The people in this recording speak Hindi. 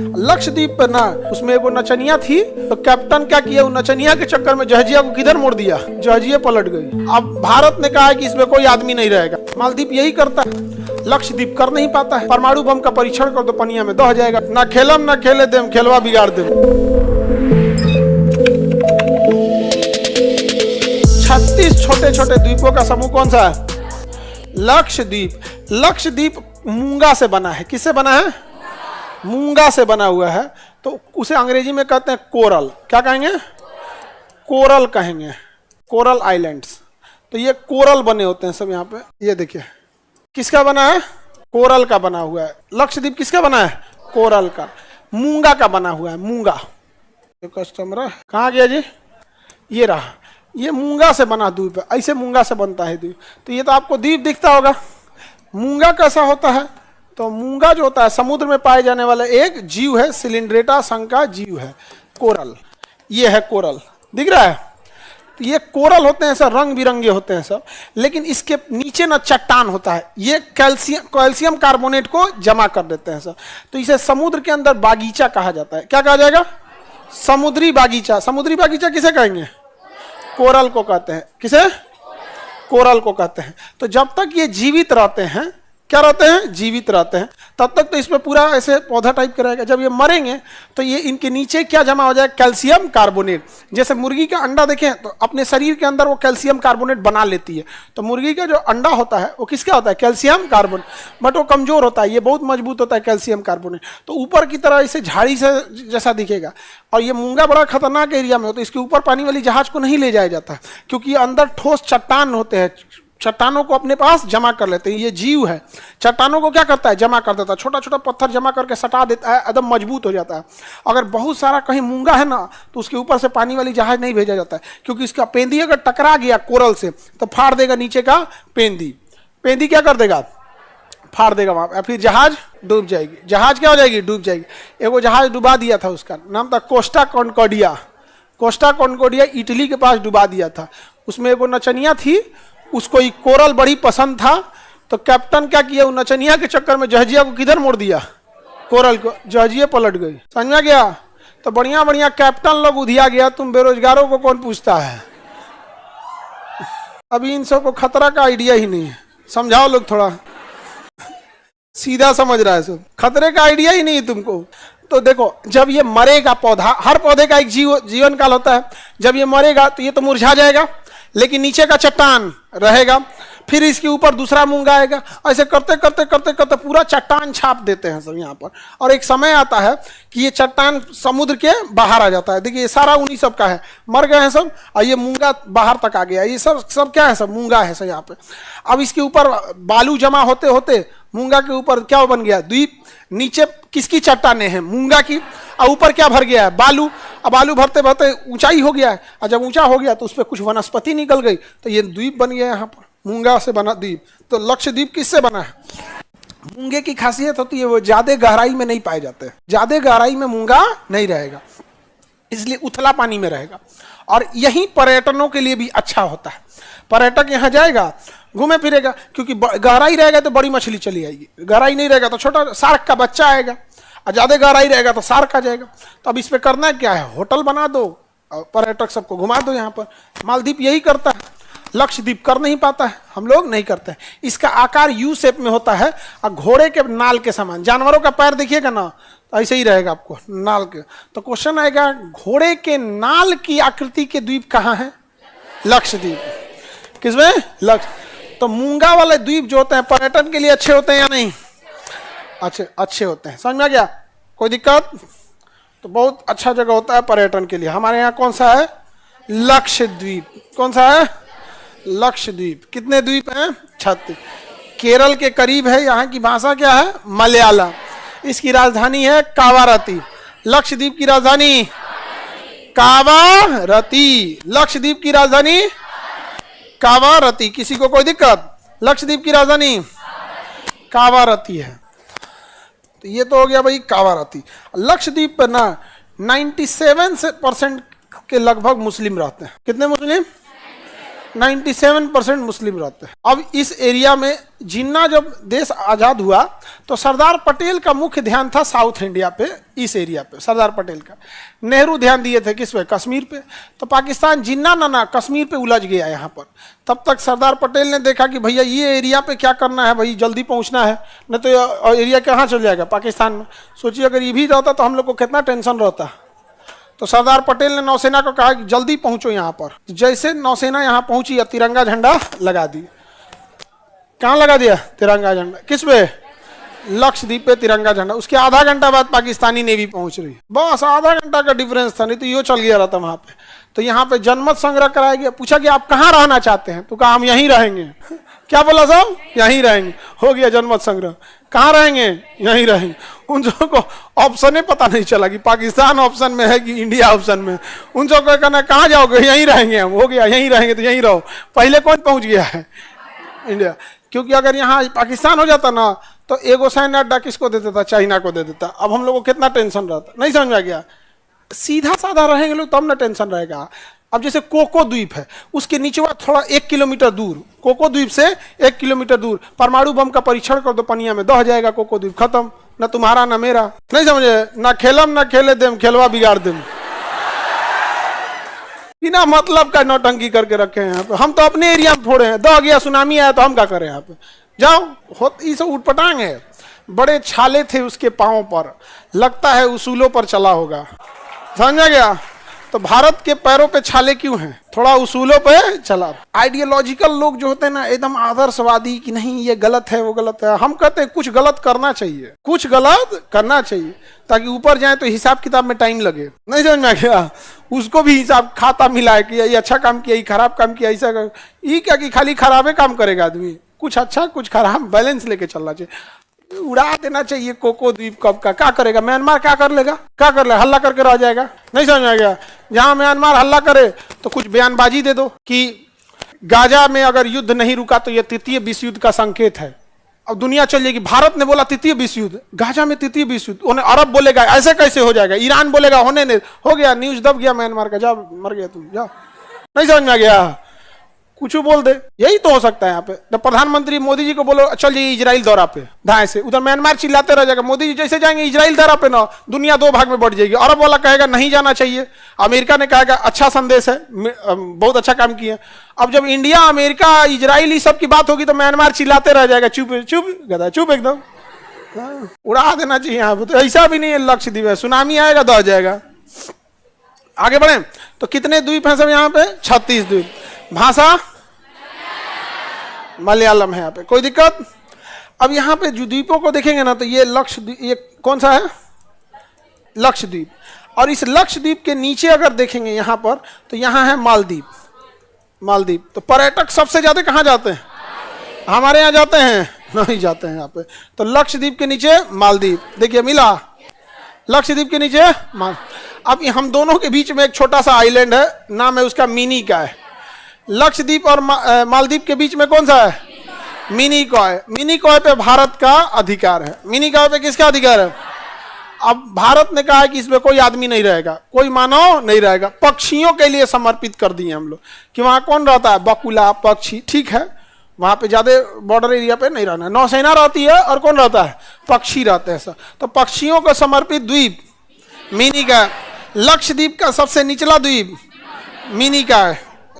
लक्षद्वीप पर ना उसमें एगो नचनिया थी, तो कैप्टन क्या किया, नचनिया के चक्कर में जहाजिया को किधर मोड़ दिया, जहाजिया पलट गई। अब भारत ने कहा है कि इसमें कोई आदमी नहीं रहेगा। मालदीव यही करता है, लक्षद्वीप कर नहीं पाता है। परमाणु बम का परीक्षण कर दो, पनिया में दह जाएगा। ना खेलम ना खेले देम, खेलवा बिगाड़ देम। 36 छोटे छोटे द्वीपों का समूह कौन सा है? लक्षद्वीप। लक्षद्वीप मूंगा से बना है। किससे बना है? मूंगा से बना हुआ है। तो उसे अंग्रेजी में कहते हैं कोरल। क्या कहेंगे? कोरल कहेंगे, कोरल आइलैंड्स। तो ये कोरल बने होते हैं सब यहाँ पे। ये देखिए किसका बना है? कोरल का बना हुआ है। लक्षद्वीप किसका बना है? कोरल का। मूंगा का बना हुआ है, मूंगा। कस्टमर कहाँ गया जी? ये रहा, ये मूंगा से बना द्वीप है। ऐसे मूंगा से बनता है द्वीप। तो ये तो आपको द्वीप दिखता होगा। मूंगा कैसा होता है? तो मूंगा जो होता है समुद्र में पाए जाने वाला एक जीव है, सिलिंड्रेटा संघ का जीव है, कोरल। ये है कोरल, दिख रहा है? तो ये कोरल होते हैं सब, रंग बिरंगे होते हैं सब, लेकिन इसके नीचे ना चट्टान होता है। ये कैल्शियम कार्बोनेट को जमा कर देते हैं सब। तो इसे समुद्र के अंदर बागीचा कहा जाता है। क्या कहा जाएगा? समुद्री बागीचा। समुद्री बागीचा किसे कहेंगे? कोरल को कहते हैं। किसे? कोरल को कहते हैं। तो जब तक ये जीवित रहते हैं, क्या रहते हैं? जीवित रहते हैं, तब तक तो इसमें पूरा ऐसे पौधा टाइप का रहेगा। जब ये मरेंगे तो ये इनके नीचे क्या जमा हो जाएगा? Calcium carbonate. जैसे मुर्गी का अंडा देखें तो अपने शरीर के अंदर वो कैल्शियम कार्बोनेट बना लेती है। तो मुर्गी का जो अंडा होता है वो किसका होता है? Calcium carbonate. बट वो कमजोर होता है, ये बहुत मजबूत होता है कैल्शियम कार्बोनेट। तो ऊपर की तरह इसे झाड़ी से जैसा दिखेगा। और ये मूंगा बड़ा खतरनाक एरिया में हो, तो इसके ऊपर पानी वाली जहाज को नहीं ले जाया जाता, क्योंकि अंदर ठोस चट्टान होते हैं। चट्टानों को अपने पास जमा कर लेते हैं। ये जीव है, चट्टानों को क्या करता है? जमा कर देता है। छोटा छोटा पत्थर जमा करके सटा देता है, एकदम मजबूत हो जाता है। अगर बहुत सारा कहीं मूंगा है ना, तो उसके ऊपर से पानी वाली जहाज नहीं भेजा जाता है, क्योंकि इसका पेंदी अगर टकरा गया कोरल से तो फाड़ देगा नीचे का पेंदी। पेंदी क्या कर देगा? फाड़ देगा वहां, फिर जहाज डूब जाएगी। जहाज क्या हो जाएगी? डूब जाएगी। एगो जहाज डुबा दिया था, उसका नाम था कोस्टा कॉन्कॉर्डिया। कोस्टा कॉन्कॉर्डिया इटली के पास डुबा दिया था। उसमें एगो नचनिया थी, उसको ये कोरल बड़ी पसंद था। तो कैप्टन क्या किया, वो नचनिया के चक्कर में जहाजिया को किधर मोड़ दिया? कोरल को। जहाजिया पलट गई। समझ में गया? तो बढ़िया बढ़िया कैप्टन लोग उधिया गया, तुम बेरोजगारों को कौन पूछता है? अभी इन सब को खतरा का आइडिया ही नहीं है। समझाओ लोग थोड़ा, सीधा समझ रहा है सब, खतरे का आइडिया ही नहीं है तुमको। तो देखो, जब ये मरेगा पौधा, हर पौधे का एक जीवन काल होता है। जब ये मरेगा तो ये तो मुरझा जाएगा, लेकिन नीचे का चट्टान रहेगा। फिर इसके ऊपर दूसरा मूंगा आएगा। ऐसे करते करते करते करते पूरा चट्टान छाप देते हैं सब यहाँ पर। और एक समय आता है कि ये चट्टान समुद्र के बाहर आ जाता है। देखिए ये सारा उन्हीं सब का है, मर गए हैं सब, और ये मूंगा बाहर तक आ गया। ये सब क्या है? सब मूंगा है सब यहाँ पे। अब इसके ऊपर बालू जमा होते होते मूंगा के ऊपर क्या बन गया? द्वीप। नीचे किसकी चट्टानें हैं? मूंगा की। और ऊपर क्या भर गया है? बालू। अब बालू भरते भरते ऊंचाई हो गया है, और जब ऊंचा हो गया तो उस पर कुछ वनस्पति निकल गई, तो ये द्वीप बन गया यहाँ पर, मूंगा से बना द्वीप। तो लक्षद्वीप किससे बना है? मूंगे की खासियत होती है वो ज्यादा गहराई में नहीं पाए जाते। ज्यादा गहराई में मूंगा नहीं रहेगा, इसलिए उथला पानी में रहेगा। और यही पर्यटनों के लिए भी अच्छा होता है। पर्यटक यहाँ जाएगा, घूमे फिरेगा, क्योंकि गहराई रहेगा तो बड़ी मछली चली आएगी, गहराई नहीं रहेगा तो छोटा शार्क का बच्चा आएगा, और ज्यादा गहराई रहेगा तो शार्क आ जाएगा। तो अब इस पे करना क्या है? होटल बना दो, पर्यटक सबको घुमा दो यहाँ पर। मालदीव यही करता है, लक्षद्वीप कर नहीं पाता है, हम लोग नहीं करते हैं। इसका आकार यू शेप में होता है, और घोड़े के नाल के समान। जानवरों का पैर देखिएगा ना, ऐसे ही रहेगा आपको नाल के। तो क्वेश्चन आएगा, घोड़े के नाल की आकृति के द्वीप कहाँ है? लक्षद्वीप। किसमें? लक्ष। तो मूंगा वाले द्वीप जो होते हैं पर्यटन के लिए अच्छे होते हैं या नहीं? अच्छे होते हैं। समझ में आ गया? कोई दिक्कत? तो बहुत अच्छा जगह होता है पर्यटन के लिए। हमारे यहाँ कौन सा है? लक्षद्वीप। कौन सा है? लक्षद्वीप। कितने द्वीप हैं? 36। केरल के करीब है। यहाँ की भाषा क्या है? मलयालम। इसकी राजधानी है कावारती। लक्षद्वीप की राजधानी कावारती। लक्षद्वीप की राजधानी कावारती। किसी को कोई दिक्कत? लक्षद्वीप की राजधानी कावारती है। तो ये तो हो गया भाई कावारती। लक्षद्वीप पर ना 97% के लगभग मुस्लिम रहते हैं। कितने मुस्लिम? 97% मुस्लिम रहते हैं। अब इस एरिया में जिन्ना जब देश आज़ाद हुआ तो सरदार पटेल का मुख्य ध्यान था साउथ इंडिया पे, इस एरिया पे सरदार पटेल का। नेहरू ध्यान दिए थे किस पे, कश्मीर पे। तो पाकिस्तान जिन्ना ना कश्मीर पे उलझ गया यहाँ पर। तब तक सरदार पटेल ने देखा कि भैया ये एरिया पे क्या करना है, भाई जल्दी पहुँचना है, नहीं तो एरिया कहाँ चल जाएगा, पाकिस्तान में। सोचिए अगर ये भी रहता तो हम लोग को कितना टेंशन रहता। तो सरदार पटेल ने नौसेना को कहा कि जल्दी पहुंचो यहाँ पर। जैसे नौसेना यहाँ पहुंची या तिरंगा झंडा लगा दी। कहाँ लगा दिया तिरंगा झंडा, किस पे, लक्षद्वीप पे तिरंगा झंडा। उसके आधा घंटा बाद पाकिस्तानी नेवी पहुंच रही, बस आधा घंटा का डिफरेंस था, नहीं तो यो चल गया रहता वहां पे। तो यहाँ पे जनमत संग्रह कराया गया। पूछा कि आप कहाँ रहना चाहते हैं, तो कहा हम यहीं रहेंगे। क्या बोला साहब, यहीं रहेंगे। हो गया जनमत संग्रह। कहाँ रहेंगे, यहीं रहेंगे। उन सबों को ऑप्शन ही पता नहीं चला कि पाकिस्तान ऑप्शन में है कि इंडिया ऑप्शन में। उन सबों को कहना कहाँ जाओगे, यहीं रहेंगे हम। हो गया यहीं रहेंगे, तो यहीं रहो। पहले कौन पहुंच गया है, इंडिया। क्योंकि अगर यहाँ पाकिस्तान हो जाता ना तो एगो सैन्य अड्डा किसको दे देता, चाइना को दे देता। अब हम लोग को कितना टेंशन रहता, नहीं समझ में गया। सीधा साधा रहेंगे लोग तब ना टेंशन रहेगा। अब जैसे कोको द्वीप है, उसके नीचे थोड़ा 1 किलोमीटर दूर, कोको द्वीप से 1 किलोमीटर दूर परमाणु बम का परीक्षण कर दो, पनिया में दह जाएगा कोको द्वीप, खत्म। न तुम्हारा न मेरा, नहीं समझे। ना खेलम ना खेले देम, खेलवा बिगाड़ देम। बिना मतलब का नौटंकी करके रखे हैं यहाँ पे। हम तो अपने एरिया में फोड़े हैं, दह गया सुनामी आया तो हम क्या करें यहाँ पे। जाओ, ये सब उठपटांग है। बड़े छाले थे उसके पांव पर, लगता है उसूलों पर चला होगा, समझा गया। तो भारत के पैरों पे छाले क्यों हैं, थोड़ा उसूलों पे चला। आइडियोलॉजिकल लोग जो होते हैं ना, एकदम आदर्शवादी कि नहीं ये गलत है वो गलत है। हम कहते हैं कुछ गलत करना चाहिए, कुछ गलत करना चाहिए, ताकि ऊपर जाए तो हिसाब किताब में टाइम लगे, नहीं समझ में आ गया। उसको भी हिसाब खाता मिलाए कि ये अच्छा काम किया, ये खराब काम किया, ऐसा ये क्या कि खाली खराबे काम करेगा आदमी। कुछ अच्छा कुछ खराब बैलेंस लेके चलना चाहिए। उड़ा देना चाहिए कोको द्वीप कब का। क्या करेगा म्यांमार, क्या कर लेगा, क्या कर लेगा, हल्ला करके रह जाएगा, नहीं समझ में आ गया। जहां म्यांमार हल्ला करे तो कुछ बयानबाजी दे दो कि गाजा में अगर युद्ध नहीं रुका तो यह तृतीय विश्व युद्ध का संकेत है। अब दुनिया चल जाएगी, भारत ने बोला तृतीय विश्व युद्ध, गाजा में तृतीय विश्व युद्ध, उन्हें अरब बोलेगा ऐसे कैसे हो जाएगा, ईरान बोलेगा होने नहीं, हो गया न्यूज दब गया म्यांमार का, जा मर गया तुम, जाओ, नहीं समझ में आ गया। कुछ बोल दे, यही तो हो सकता है यहाँ पे। तो प्रधानमंत्री मोदी जी को बोलो चल जाइए इजराइल दौरा पे, धाए से उधर म्यांमार चिल्लाते रह जाएगा। मोदी जी जैसे जाएंगे इजराइल दौरा पे ना, दुनिया 2 भाग में बढ़ जाएगी। अरब वाला कहेगा नहीं जाना चाहिए, अमेरिका ने कहेगा अच्छा संदेश है, बहुत अच्छा काम किया। अब जब इंडिया अमेरिका इजराइल सब की बात होगी तो म्यांमार चिल्लाते रह जाएगा, चुप चुप गधा चुप एकदम। उड़ा देना चाहिए यहाँ पे। तो ऐसा भी नहीं है लक्षद्वीप है, सुनामी आएगा दह जाएगा। आगे बढ़े तो कितने द्वीप हैं सब यहाँ पे, 36 द्वीप। भाषा मलयालम है यहाँ पे, कोई दिक्कत। अब यहाँ पे जो द्वीपों को देखेंगे ना तो ये लक्षद्वीप, ये कौन सा है, लक्षद्वीप। और इस लक्षद्वीप के नीचे अगर देखेंगे यहाँ पर तो यहाँ है मालदीव। मालदीव तो पर्यटक सबसे ज्यादा कहाँ जाते हैं, हमारे यहाँ जाते हैं, नहीं जाते हैं यहाँ पे। तो लक्षद्वीप के नीचे मालदीव, देखिए मिला, लक्षद्वीप के नीचे माल। अब हम दोनों के बीच में एक छोटा सा आइलैंड है, नाम है उसका मिनी का है। लक्षद्वीप और मालदीव के बीच में कौन सा है, मिनी कॉय। मिनी कॉय पे भारत का अधिकार है। मिनी कॉय पे किसका अधिकार है। अब भारत ने कहा है कि इसमें कोई आदमी नहीं रहेगा, कोई मानव नहीं रहेगा, पक्षियों के लिए समर्पित कर दिए हम लोग। कि वहां कौन रहता है, बकुला पक्षी, ठीक है, वहां पे ज्यादा बॉर्डर एरिया पे नहीं रहना। नौसेना रहती है और कौन रहता है, पक्षी रहते हैं सब। तो पक्षियों को समर्पित द्वीप मिनी का। लक्षद्वीप का सबसे निचला द्वीप मिनी का है,